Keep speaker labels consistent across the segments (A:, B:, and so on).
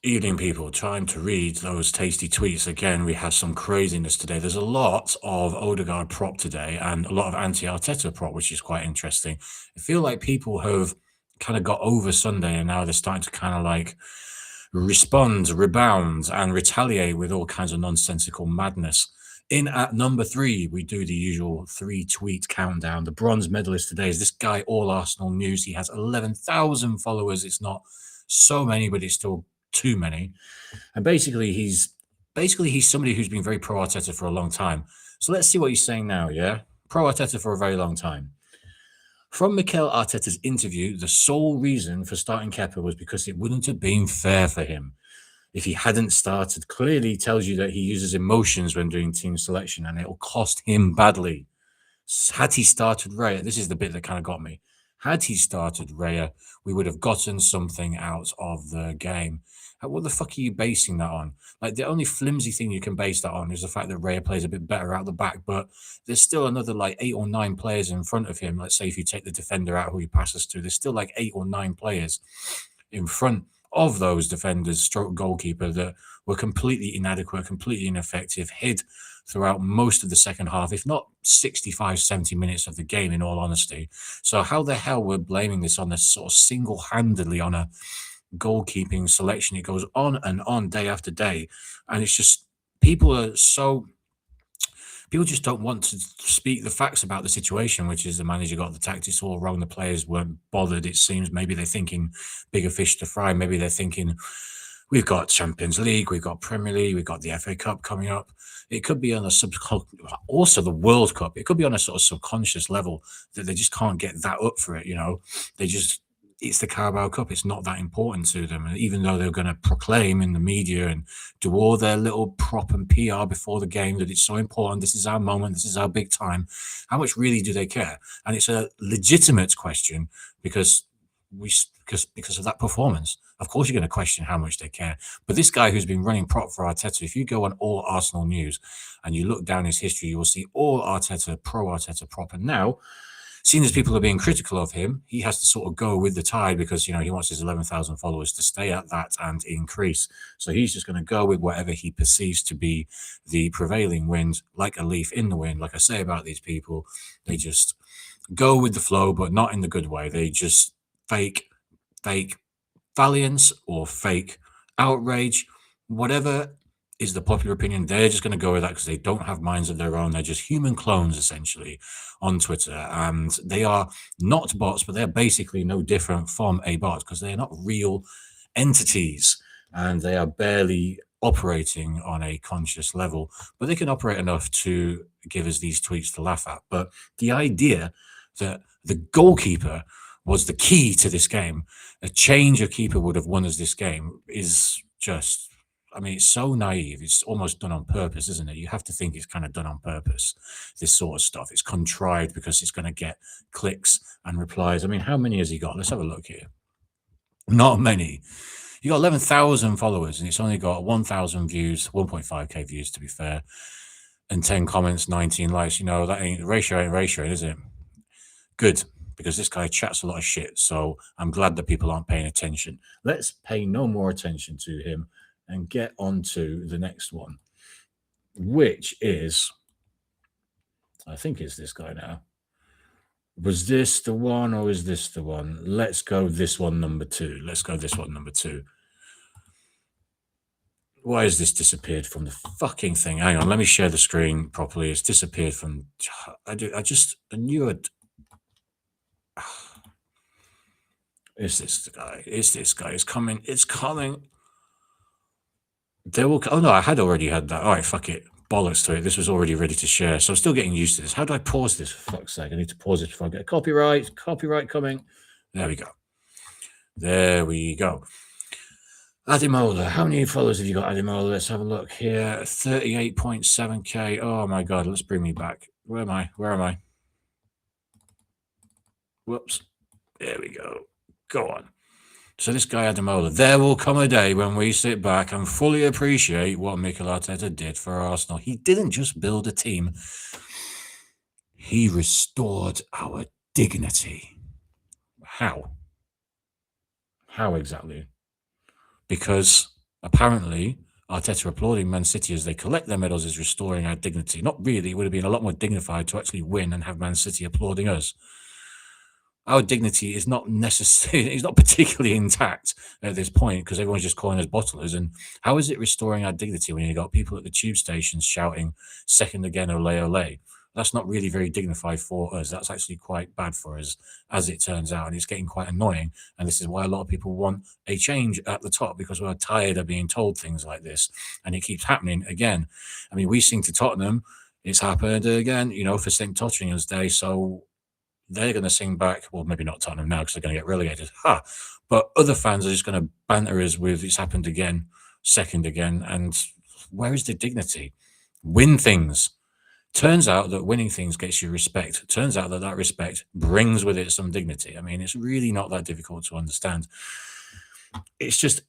A: Evening, people. Time to read those tasty tweets. Again, we have some craziness today. There's a lot of Odegaard prop today and a lot of anti-Arteta prop, which is quite interesting. I feel like people have kind of got over Sunday and now they're starting to kind of like respond, rebound, and retaliate with all kinds of nonsensical madness. In at number 3, we do the usual 3-tweet countdown. The bronze medalist today is this guy, All Arsenal News. He has 11,000 followers. It's not so many, but it's still too many. And basically he's somebody who's been very pro Arteta for a long time. So let's see what he's saying now. Yeah, pro Arteta for a very long time. From Mikel Arteta's interview, the sole reason for starting Kepa was because it wouldn't have been fair for him if he hadn't started. Clearly tells you that he uses emotions when doing team selection, and it will cost him badly. Had he started Raya, this is the bit that kind of got me. Had he started Raya, we would have gotten something out of the game. What the fuck are you basing that on? Like, the only flimsy thing you can base that on is the fact that Raya plays a bit better out the back, but there's still another like 8 or 9 players in front of him. Let's say if you take the defender out who he passes to, there's still like 8 or 9 players in front of those defenders, stroke goalkeeper, that were completely inadequate, completely ineffective, hid throughout most of the second half, if not 65, 70 minutes of the game, in all honesty. So how the hell we're blaming this on a sort of single-handedly on a goalkeeping selection? It goes on and on day after day. And it's just, people just don't want to speak the facts about the situation, which is the manager got the tactics all wrong. The players weren't bothered, it seems. Maybe they're thinking bigger fish to fry. Maybe they're thinking, we've got Champions League, we've got Premier League, we've got the FA Cup coming up. It could be on a also the World Cup. It could be on a sort of subconscious level that they just can't get that up for it. It's the Carabao Cup. It's not that important to them. And even though they're going to proclaim in the media and do all their little prop and PR before the game that it's so important, this is our moment, this is our big time, how much really do they care? And it's a legitimate question because of that performance. Of course, you're going to question how much they care. But this guy who's been running prop for Arteta, if you go on All Arsenal News and you look down his history, you will see All Arteta, pro Arteta prop. And now, seeing as people are being critical of him, he has to sort of go with the tide because, he wants his 11,000 followers to stay at that and increase. So he's just going to go with whatever he perceives to be the prevailing wind, like a leaf in the wind. Like I say about these people, they just go with the flow, but not in the good way. They just fake valiance or fake outrage, whatever is the popular opinion. They're just going to go with that because they don't have minds of their own. They're just human clones, essentially, on Twitter. And they are not bots, but they're basically no different from a bot because they're not real entities and they are barely operating on a conscious level. But they can operate enough to give us these tweets to laugh at. But the idea that the goalkeeper was the key to this game, a change of keeper would have won us this game, is just, it's so naive. It's almost done on purpose, isn't it? You have to think it's kind of done on purpose, this sort of stuff. It's contrived because it's going to get clicks and replies. How many has he got? Let's have a look here. Not many. You got 11,000 followers and it's only got 1,000 views, 1.5k views to be fair, and 10 comments, 19 likes. That ain't ratio, is it? Good, because this guy chats a lot of shit. So I'm glad that people aren't paying attention. Let's pay no more attention to him and get on to the next one, which is, I think it's this guy now. Was this the one or is this the one? Let's go this one, number 2. Why has this disappeared from the fucking thing? Hang on, let me share the screen properly. It's disappeared from... I knew it. Is this the guy? It's coming. There will... Oh, no, I had already had that. All right, fuck it. Bollocks to it. This was already ready to share. So I'm still getting used to this. How do I pause this? For fuck's sake. I need to pause it before I get copyright. Copyright coming. There we go. Ademola. How many followers have you got, Ademola? Let's have a look here. 38.7k. Oh, my God. Let's bring me back. Where am I? Whoops. There we go. Go on. So this guy Ademola, there will come a day when we sit back and fully appreciate what Mikel Arteta did for Arsenal. He didn't just build a team. He restored our dignity. How? How exactly? Because Apparently, Arteta applauding Man City as they collect their medals is restoring our dignity. Not really. It would have been a lot more dignified to actually win and have Man City applauding us. Our dignity is not necessarily, it's not particularly intact at this point because everyone's just calling us bottlers. And how is it restoring our dignity when you got people at the tube stations shouting second again, ole, ole? That's not really very dignified for us. That's actually quite bad for us, as it turns out. And it's getting quite annoying. And this is why a lot of people want a change at the top because we're tired of being told things like this. And it keeps happening again. I mean, we sing to Tottenham. It's happened again, for St. Tottenham's Day. So they're going to sing back. Well, maybe not Tottenham now because they're going to get relegated. But other fans are just going to banter us with it's happened again, second again. And where is the dignity? Win things. Turns out that winning things gets you respect. Turns out that respect brings with it some dignity. I mean, it's really not that difficult to understand. It's just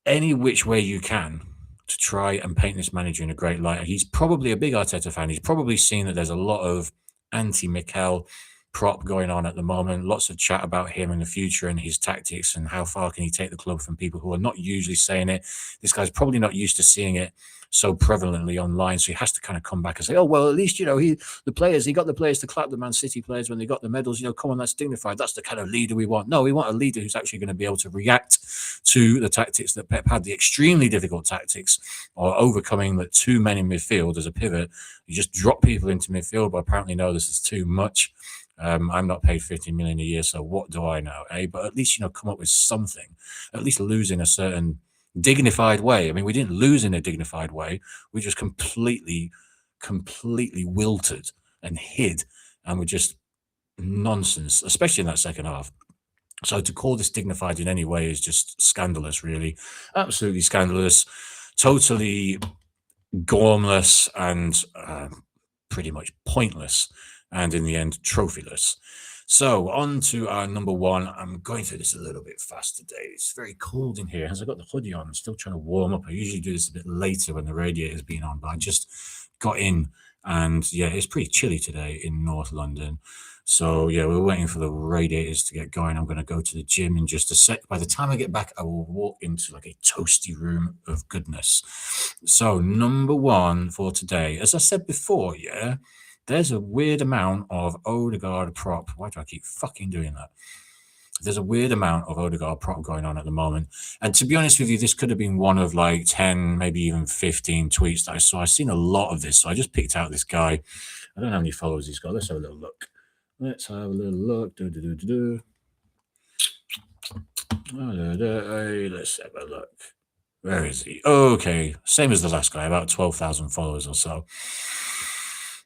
A: any which way you can to try and paint this manager in a great light. He's probably a big Arteta fan. He's probably seen that there's a lot of anti-Mikel prop going on at the moment. Lots of chat about him in the future and his tactics and how far can he take the club from people who are not usually saying it. This guy's probably not used to seeing it so prevalently online, so he has to kind of come back and say, "Oh well, at least he got the players to clap the Man City players when they got the medals. Come on, that's dignified. That's the kind of leader we want." No, we want a leader who's actually going to be able to react to the tactics that Pep had, the extremely difficult tactics, or overcoming the two men in midfield as a pivot. You just drop people into midfield, but apparently no, this is too much. I'm not paid 50 million a year, so what do I know, eh? But at least come up with something. At least lose in a certain dignified way. I mean, we didn't lose in a dignified way. We just completely wilted and hid, and were just nonsense, especially in that second half. So to call this dignified in any way is just scandalous, really. Absolutely scandalous. Totally gormless and pretty much pointless. And in the end, trophyless. So on to our number one. I'm going through this a little bit fast today. It's very cold in here. As I got the hoodie on, I'm still trying to warm up. I usually do this a bit later when the radiator's been on, but I just got in and yeah, it's pretty chilly today in North London. So yeah, we're waiting for the radiators to get going. I'm going to go to the gym in just a sec. By the time I get back, I will walk into like a toasty room of goodness. So number one for today, as I said before, yeah, there's a weird amount of Odegaard prop. Why do I keep fucking doing that? There's a weird amount of Odegaard prop going on at the moment. And to be honest with you, this could have been one of like 10, maybe even 15 tweets that I saw. I've seen a lot of this. So I just picked out this guy. I don't know how many followers he's got. Let's have a little look. Let's have a little look. Let's have a look. Where is he? Okay. Same as the last guy, about 12,000 followers or so.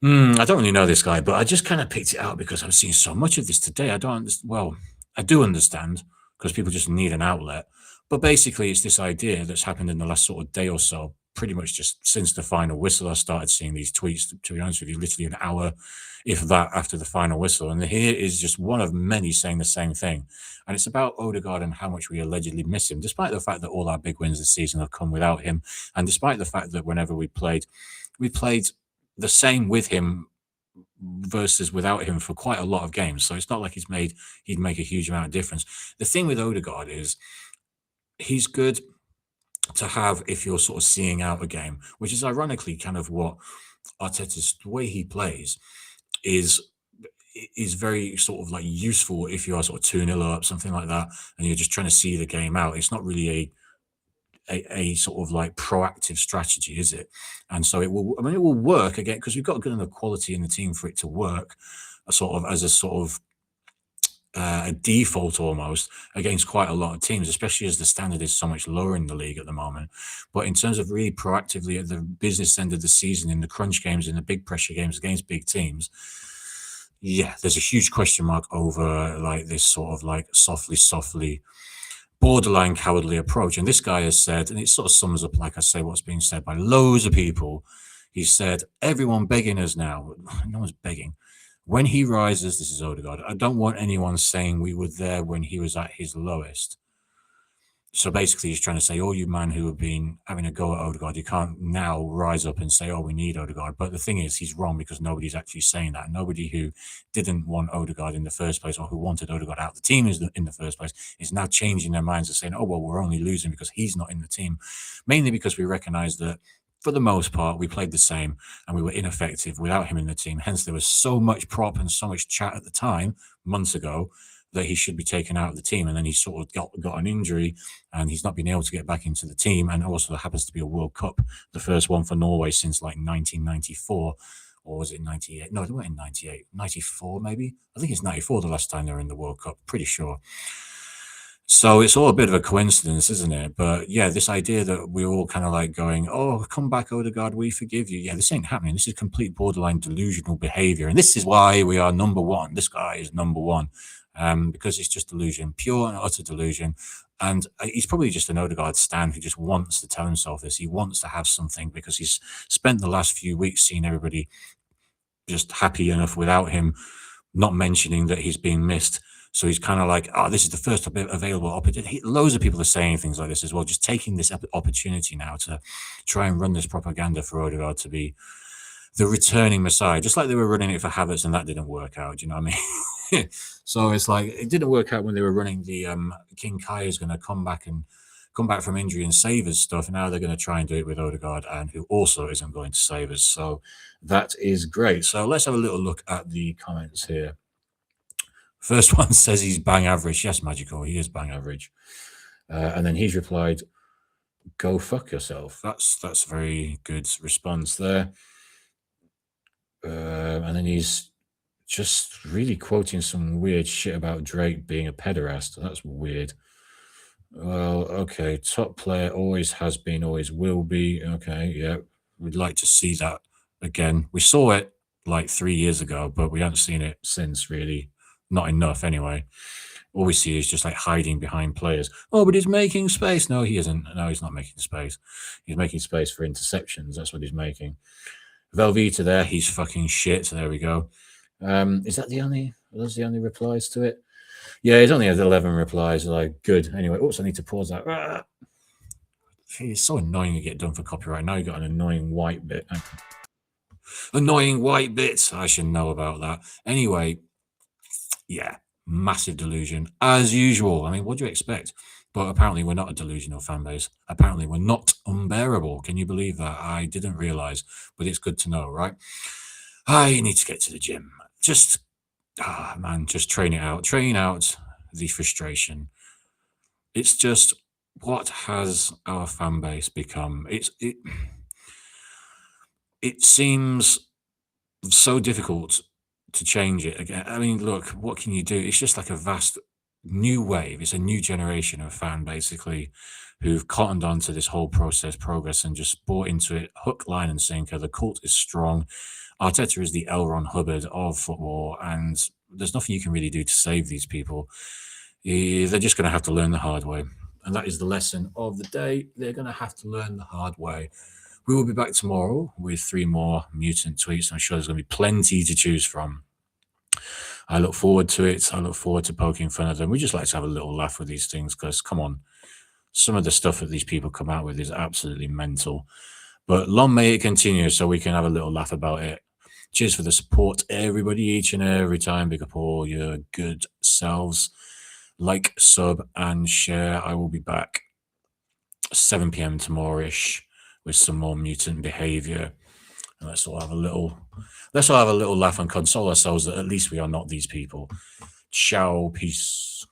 A: I don't really know this guy, but I just kind of picked it out because I've seen so much of this today. I don't understand. Well, I do understand because people just need an outlet. But basically, it's this idea that's happened in the last sort of day or so, pretty much just since the final whistle. I started seeing these tweets, to be honest with you, literally an hour, if that, after the final whistle. And here is just one of many saying the same thing. And it's about Odegaard and how much we allegedly miss him, despite the fact that all our big wins this season have come without him. And despite the fact that whenever we played the same with him versus without him for quite a lot of games. So it's not like he'd make a huge amount of difference. The thing with Odegaard is he's good to have if you're sort of seeing out a game, which is ironically kind of what Arteta's, the way he plays is very sort of like useful if you are sort of 2-0 up, something like that, and you're just trying to see the game out. It's not really a sort of like proactive strategy, is it? And so it will work again because we've got good enough quality in the team for it to work sort of as a sort of a default almost against quite a lot of teams, especially as the standard is so much lower in the league at the moment. But in terms of really proactively at the business end of the season, in the crunch games, in the big pressure games against big teams, yeah, there's a huge question mark over like this sort of like softly borderline cowardly approach. And this guy has said, and it sort of sums up, like I say, what's being said by loads of people. He said, everyone begging us now. No one's begging. When he rises, this is Odegaard, I don't want anyone saying we were there when he was at his lowest. So basically, he's trying to say, all you man who have been having a go at Odegaard, you can't now rise up and say, oh, we need Odegaard. But the thing is, he's wrong because nobody's actually saying that. Nobody who didn't want Odegaard in the first place or who wanted Odegaard out of the team in the first place is now changing their minds and saying, oh, well, we're only losing because he's not in the team. Mainly because we recognize that for the most part, we played the same and we were ineffective without him in the team. Hence, there was so much prop and so much chat at the time, months ago, that he should be taken out of the team. And then he sort of got an injury and he's not been able to get back into the team. And also, there happens to be a World Cup, the first one for Norway since like 1994. Or was it 98? No, they weren't in 98. 94, maybe? I think it's 94 the last time they were in the World Cup. Pretty sure. So it's all a bit of a coincidence, isn't it? But yeah, this idea that we're all kind of like going, oh, come back, Odegaard, we forgive you. Yeah, this ain't happening. This is complete borderline delusional behavior. And this is why we are number one. This guy is number one because it's just delusion, pure and utter delusion. And he's probably just an Odegaard stan who just wants to tell himself this. He wants to have something because he's spent the last few weeks seeing everybody just happy enough without him, not mentioning that he's being missed. So he's kind of like, oh, this is the first available opportunity. Loads of people are saying things like this as well, just taking this opportunity now to try and run this propaganda for Odegaard to be the returning Messiah, just like they were running it for Havertz and that didn't work out. Do you know what I mean? So it's like, it didn't work out when they were running the King Kai is going to come back from injury and save us stuff. And now they're going to try and do it with Odegaard, and who also isn't going to save us. So that is great. So let's have a little look at the comments here. First one says he's bang average. Yes, Magical, he is bang average. And then he's replied, go fuck yourself. That's a very good response there. And then he's just really quoting some weird shit about Drake being a pederast. That's weird. Well, okay, top player always has been, always will be. Okay, yeah, we'd like to see that again. We saw it like 3 years ago, but we haven't seen it since, really. Not enough, anyway. All we see is just like hiding behind players. Oh, but he's making space. No, he isn't. No, he's not making space. He's making space for interceptions. That's what he's making. Velveeta there, he's fucking shit. So there we go. Is that the only? Are those the only replies to it? Yeah, he's only had 11 replies. Like, good. Anyway, oops, I need to pause that. It's so annoying to get done for copyright. Now you've got an annoying white bit. Annoying white bits. I should know about that. Anyway, yeah, massive delusion as usual. I mean, what do you expect? But apparently we're not a delusional fan base. Apparently we're not unbearable. Can you believe that? I didn't realize, but it's good to know, right? I need to get to the gym. Just, man, just train it out. Train out the frustration. It's just, what has our fan base become? It seems so difficult to change it again. I mean, look, what can you do? It's just like a vast new wave. It's a new generation of fan, basically, who've cottoned on to this whole progress, and just bought into it hook, line, and sinker. The cult is strong. Arteta is the L. Ron Hubbard of football, and there's nothing you can really do to save these people. They're just going to have to learn the hard way. And that is the lesson of the day. They're going to have to learn the hard way. We will be back tomorrow with 3 more mutant tweets. I'm sure there's going to be plenty to choose from. I look forward to it. I look forward to poking fun at them. We just like to have a little laugh with these things because, come on, some of the stuff that these people come out with is absolutely mental. But long may it continue so we can have a little laugh about it. Cheers for the support, everybody, each and every time. Big up all your good selves. Like, sub, and share. I will be back 7 p.m. tomorrow-ish with some more mutant behavior. And let's all have a little laugh and console ourselves that at least we are not these people. Ciao, peace.